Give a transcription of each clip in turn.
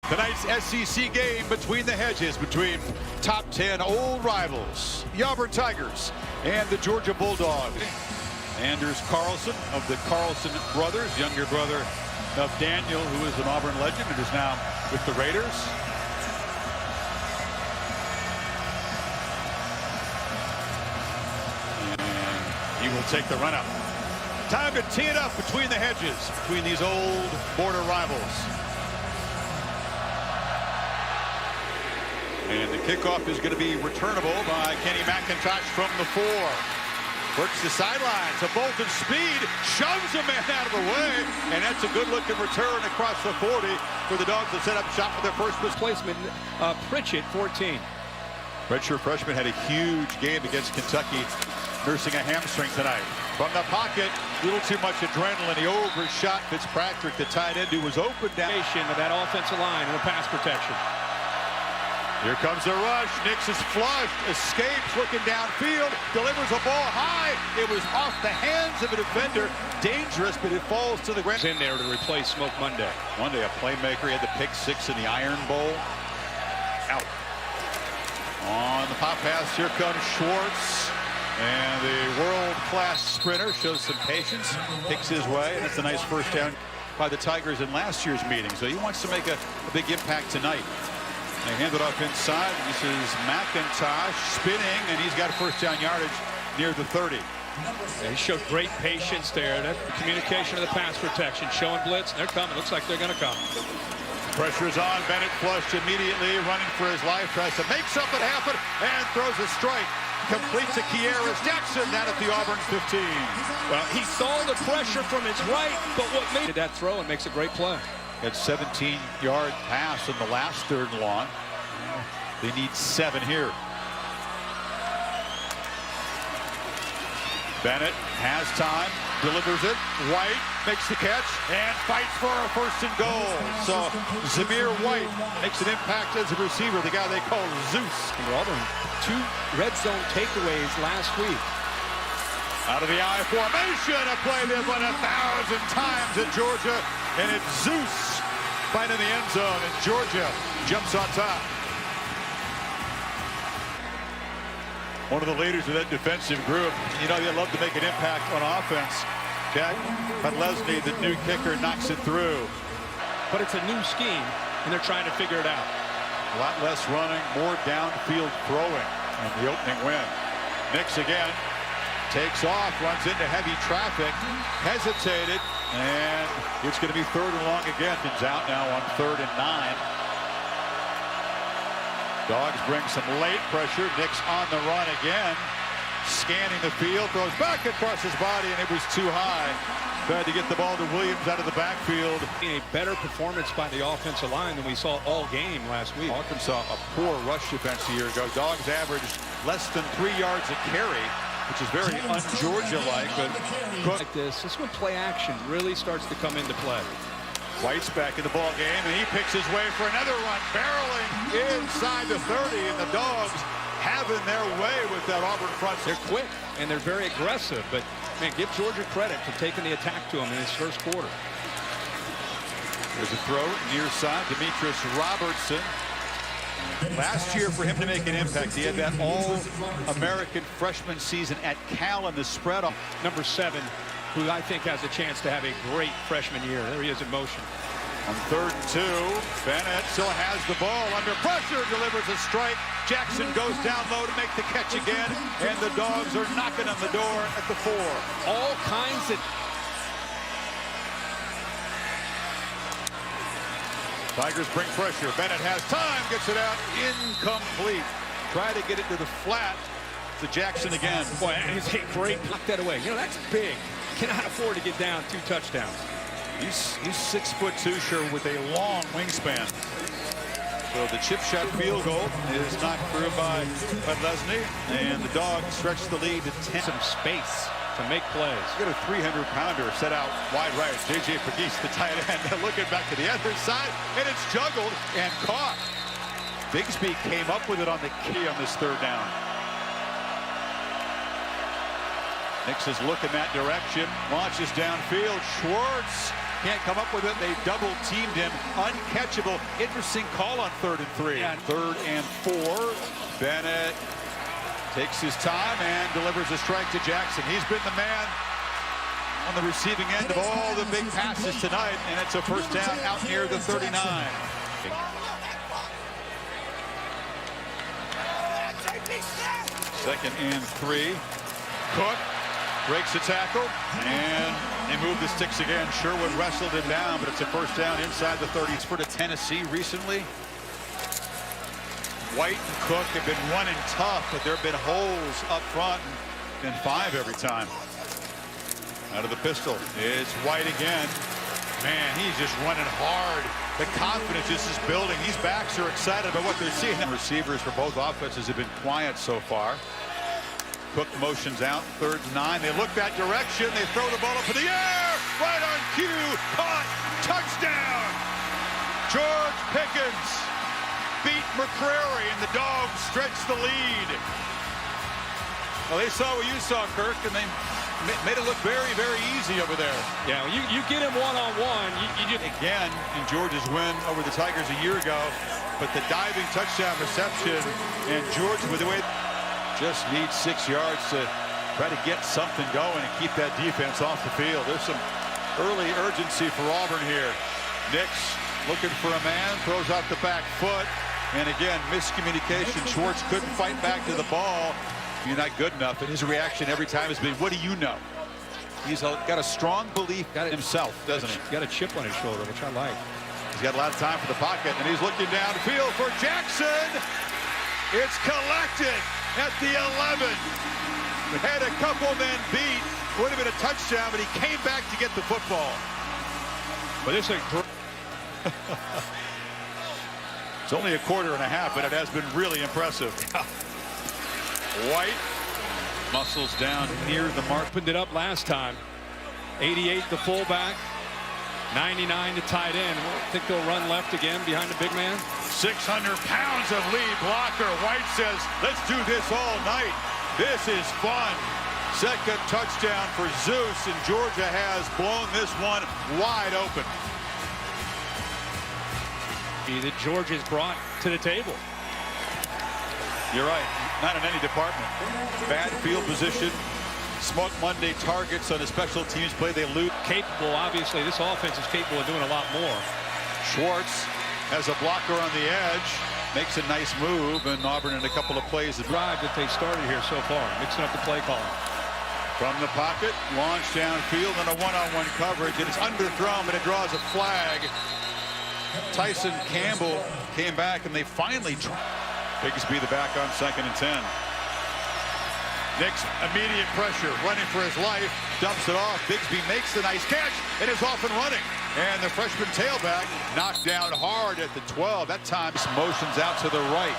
Tonight's SEC game between the hedges, between top 10 old rivals, the Auburn Tigers and the Georgia Bulldogs. Anders Carlson of the Carlson brothers, younger brother of Daniel, who is an Auburn legend and is now with the Raiders. And he will take the run up. Time to tee it up between the hedges, between these old border rivals. And the kickoff is going to be returnable by Kenny McIntosh from the 4. Works the sideline to Bolton's speed, shoves a man out of the way, and that's a good-looking return across the 40 for the Dogs to set up shop for their first placement. Pritchett, 14. Redshirt freshman had a huge game against Kentucky, nursing a hamstring tonight. From the pocket, a little too much adrenaline. He overshot Fitzpatrick, the tight end, who was open down. Of that offensive line and the pass protection. Here comes the rush. Nix is flushed, escapes, looking downfield, delivers a ball high. It was off the hands of a defender. Dangerous, but it falls to the ground. In there to replace Smoke Monday. Monday, a playmaker. He had the pick 6 in the Iron Bowl. Out. On the pop pass, here comes Schwartz. And the world-class sprinter shows some patience, picks his way, and it's a nice first down by the Tigers in last year's meeting. So he wants to make a big impact tonight. They hand it off inside. This is McIntosh spinning, and he's got a first down yardage near the 30. He showed great patience there. That communication of the pass protection, showing blitz. They're coming. Looks like they're going to come. Pressure's on. Bennett flushed immediately, running for his life. Tries to make something happen and throws a strike. Completes to Kieras Jackson down at the Auburn 15. Well, he saw the pressure from his right, but what made that throw and makes a great play. Had 17-yard pass in the last third and long. They need 7 here. Bennett has time, delivers it. White makes the catch and fights for a first and goal. So Zamir White makes an impact as a receiver, the guy they call Zeus. Auburn, 2 red zone takeaways last week. Out of the I formation, a play they've run 1,000 times at Georgia, and it's Zeus finding the end zone, and Georgia jumps on top. One of the leaders of that defensive group. You know, they love to make an impact on offense. Jack Leslie, the new kicker, knocks it through. But it's a new scheme, and they're trying to figure it out. A lot less running, more downfield throwing, and the opening win. Nix again. Takes off, runs into heavy traffic, hesitated, and it's going to be 3rd and long again. It's out now on 3rd and 9. Dogs bring some late pressure. Nix on the run again. Scanning the field, throws back across his body, and it was too high. Tried to get the ball to Williams out of the backfield. A better performance by the offensive line than we saw all game last week. Arkansas, a poor rush defense a year ago. Dogs averaged less than 3 yards a carry, which is very un-Georgia-like. But like this is when play action really starts to come into play. White's back in the ball game, and he picks his way for another run, barreling inside the 30, and the Dogs having their way with that Auburn front. They're quick, and they're very aggressive, but, man, give Georgia credit for taking the attack to him in his first quarter. There's a throw near side, Demetrius Robertson. Last year, for him to make an impact, he had that all-American freshman season at Cal in the spread. Number 7, who I think has a chance to have a great freshman year. There he is in motion. On 3rd and 2, Bennett still has the ball under pressure, delivers a strike. Jackson goes down low to make the catch again, and the Dogs are knocking on the door at the 4. All kinds of... Tigers bring pressure. Bennett has time, gets it out, incomplete. Try to get it to the flat to Jackson again. Boy, and he's a great knock that away. You know, that's big. Cannot afford to get down 2 touchdowns. He's 6'2", sure, with a long wingspan. So the chip shot field goal is knocked through by Leslie, and the Dogs stretch the lead to 10. Some space to make plays. Got a 300-pounder set out wide right. J.J. Pegues, the tight end, looking back to the other side, and it's juggled and caught. Bigsby came up with it on the key on this 3rd down. Nix is looking that direction, launches downfield. Schwartz can't come up with it. They double teamed him. Uncatchable. Interesting call on 3rd and 3. Yeah. 3rd and 4. Bennett takes his time and delivers a strike to Jackson. He's been the man on the receiving end of all the big passes tonight, and it's a first down out near the 39. Second and 3. Cook breaks the tackle, and they move the sticks again. Sherwood wrestled him down, but it's a first down inside the 30s for Tennessee recently. White and Cook have been running tough, but there have been holes up front, and 5 every time. Out of the pistol, it's White again. Man, he's just running hard. The confidence just is building. These backs are excited about what they're seeing. Receivers for both offenses have been quiet so far. Cook motions out, 3rd and 9. They look that direction. They throw the ball up in the air. Right on cue. Caught. Touchdown. George Pickens beat McCrary, and the Dogs stretched the lead. Well, they saw what you saw, Kirk, and they made it look very, very easy over there. Yeah, you get him one-on-one. You just... Again, in Georgia's win over the Tigers a year ago, but the diving touchdown reception, and Georgia, with the way, just needs 6 yards to try to get something going and keep that defense off the field. There's some early urgency for Auburn here. Nix looking for a man, throws out the back foot, and again, miscommunication. Schwartz couldn't fight back to the ball. You're not good enough, and his reaction every time has been, what do you know? He's got a strong belief in himself, doesn't he? Got a chip on his shoulder, which I like. He's got a lot of time for the pocket, and he's looking downfield for Jackson. It's collected at the 11. Had a couple men beat. Would have been a touchdown, but he came back to get the football. But it's a It's only a quarter and a half, but it has been really impressive. White muscles down near the mark. Opened it up last time. 88 the fullback, 99 the tight end. I think they'll run left again behind the big man. 600 pounds of lead blocker. White says, let's do this all night. This is fun. Second touchdown for Zeus, and Georgia has blown this one wide open. That Georgia's brought to the table. You're right. Not in any department. Bad field position. Smoke Monday targets on a special teams play. They lose. Capable, obviously. This offense is capable of doing a lot more. Schwartz has a blocker on the edge. Makes a nice move, and Auburn in a couple of plays. The drive that they started here so far, mixing up the play calling. From the pocket, launch downfield and a one-on-one coverage. It is underthrown, but it draws a flag. Tyson Campbell came back, and they finally tried. Bigsby the back on 2nd and 10. Nix, immediate pressure, running for his life, dumps it off. Bigsby makes the nice catch and is off and running. And the freshman tailback knocked down hard at the 12. That time motions out to the right.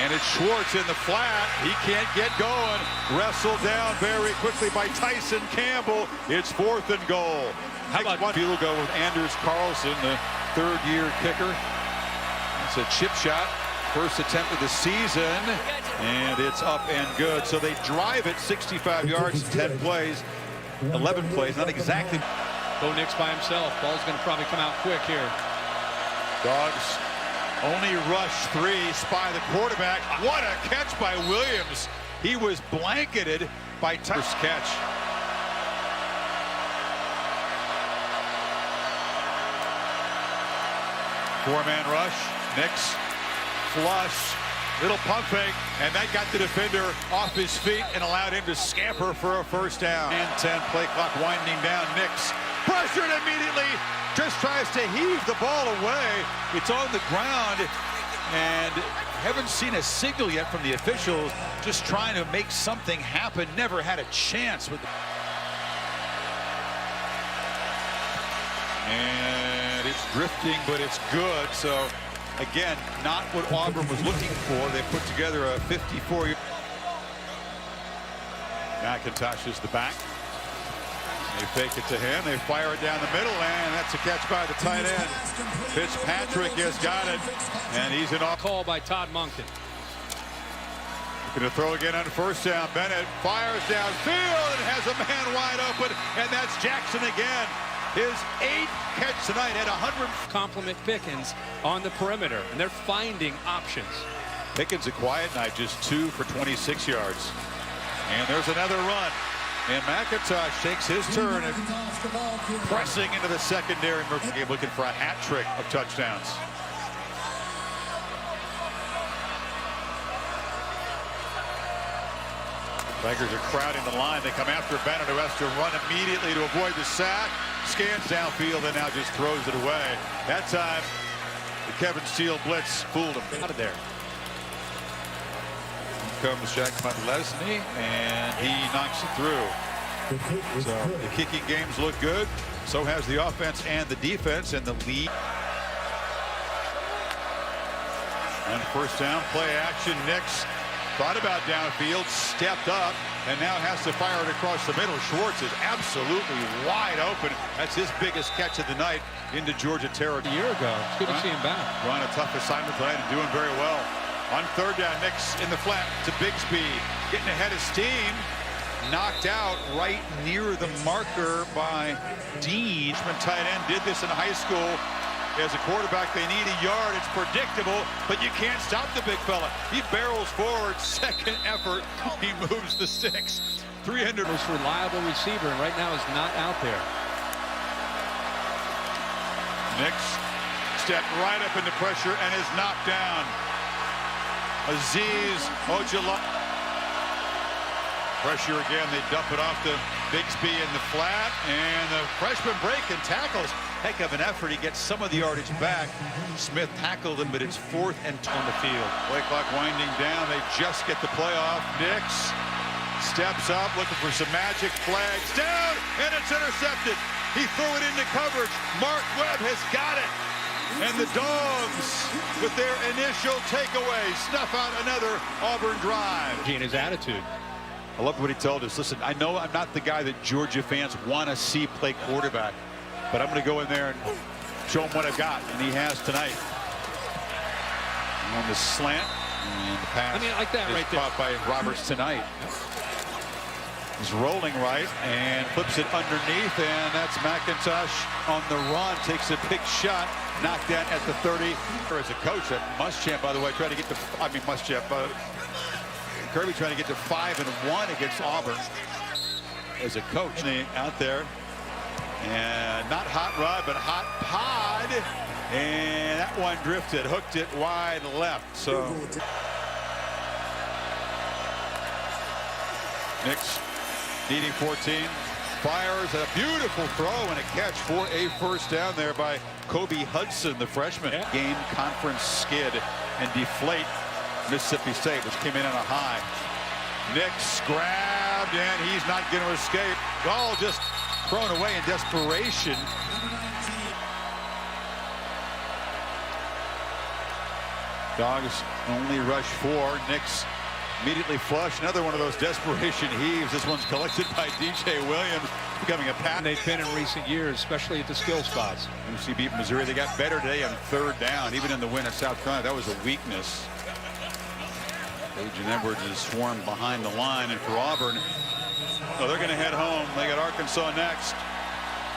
And it's Schwartz in the flat. He can't get going. Wrestled down very quickly by Tyson Campbell. It's 4th and goal. How about one field goal with Anders Carlson, the 3rd-year kicker? It's a chip shot. First attempt of the season, and it's up and good. So they drive it 65 yards in 10 plays, 11 plays, not exactly. Bo Nix by himself. Ball's going to probably come out quick here. Dogs only rush 3, spy the quarterback. What a catch by Williams. He was blanketed by first catch. Four-man rush. Nix. Flush, little pump fake, and that got the defender off his feet and allowed him to scamper for a first down. And 10, play clock winding down. Nix pressured immediately, just tries to heave the ball away. It's on the ground, and haven't seen a signal yet from the officials. Just trying to make something happen. Never had a chance with. And it's drifting, but it's good. So. Again, not what Auburn was looking for. They put together a 54-yard. McIntosh is the back. They fake it to him. They fire it down the middle, and that's a catch by the tight end. Fitzpatrick has got it, and he's in off. Call by Todd Monken. Going to throw again on first down. Bennett fires downfield and has a man wide open, and that's Jackson again. His 8th catch tonight at 100. Compliment Pickens on the perimeter, and they're finding options. Pickens a quiet night, just 2 for 26 yards. And there's another run. And McIntosh takes his turn and pressing into the secondary. Murphy looking for a hat trick of touchdowns. Tigers are crowding the line. They come after Bennett, who has to run immediately to avoid the sack. Scans downfield and now just throws it away. That time, the Kevin Steele blitz fooled him. Out of there. Here comes Jack Lesney, and he knocks it through. So the kicking games look good. So has the offense and the defense, and the lead. And first down, play action. Nix thought about downfield, stepped up, and now has to fire it across the middle. Schwartz is absolutely wide open. That's his biggest catch of the night into Georgia territory. A year ago. It's good to see him back. Run a tough assignment tonight and doing very well. On third down, Nix in the flat to Bigsby, getting ahead of steam. Knocked out right near the marker by Dean. Tight end did this in high school. As a quarterback, they need a yard. It's predictable, but you can't stop the big fella. He barrels forward, second effort. He moves the sticks. 300. Most reliable receiver, and right now is not out there. Nix stepped right up into pressure and is knocked down. Azeez Ojala. Pressure again. They dump it off to Bigsby in the flat, and the freshman break and tackles. Heck of an effort. He gets some of the yardage back. Smith tackled him, but it's 4th and 2 on the field. Play clock winding down. They just get the play off. Nix steps up, looking for some magic. Flags down, and it's intercepted. He threw it into coverage. Mark Webb has got it. And the Dogs, with their initial takeaway, snuff out another Auburn drive. And his attitude. I love what he told us. Listen, I know I'm not the guy that Georgia fans want to see play quarterback, but I'm going to go in there and show him what I've got, and he has tonight. On the slant, and the pass. I mean, like that right there. Caught by Roberts tonight. He's rolling right and flips it underneath, and that's McIntosh on the run. Takes a big shot, knocked down at the 30. As a coach at Muschamp, by the way, trying to get to, Kirby trying to get to 5-1 against Auburn as a coach. Out there, and not hot rod, but hot pod, and that one drifted, hooked it wide left. So Nix needing 14, fires a beautiful throw and a catch for a first down there by Kobe Hudson, the freshman. Yeah. Game conference skid and deflate Mississippi State, which came in on a high. Nix grabbed, and he's not going to escape. Gall just thrown away in desperation. Dogs only rush 4. Nix immediately flush. Another one of those desperation heaves. This one's collected by DJ Williams, becoming a pass. They've been in recent years, especially at the skill spots. UC beat Missouri. They got better today on third down. Even in the win at South Carolina, that was a weakness. Agent Edwards is swarmed behind the line, and for Auburn, well, they're going to head home. They got Arkansas next,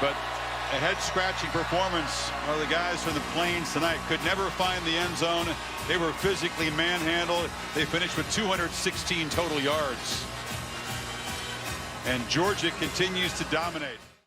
but a head-scratching performance. Well, the guys from the Plains tonight could never find the end zone. They were physically manhandled. They finished with 216 total yards, and Georgia continues to dominate.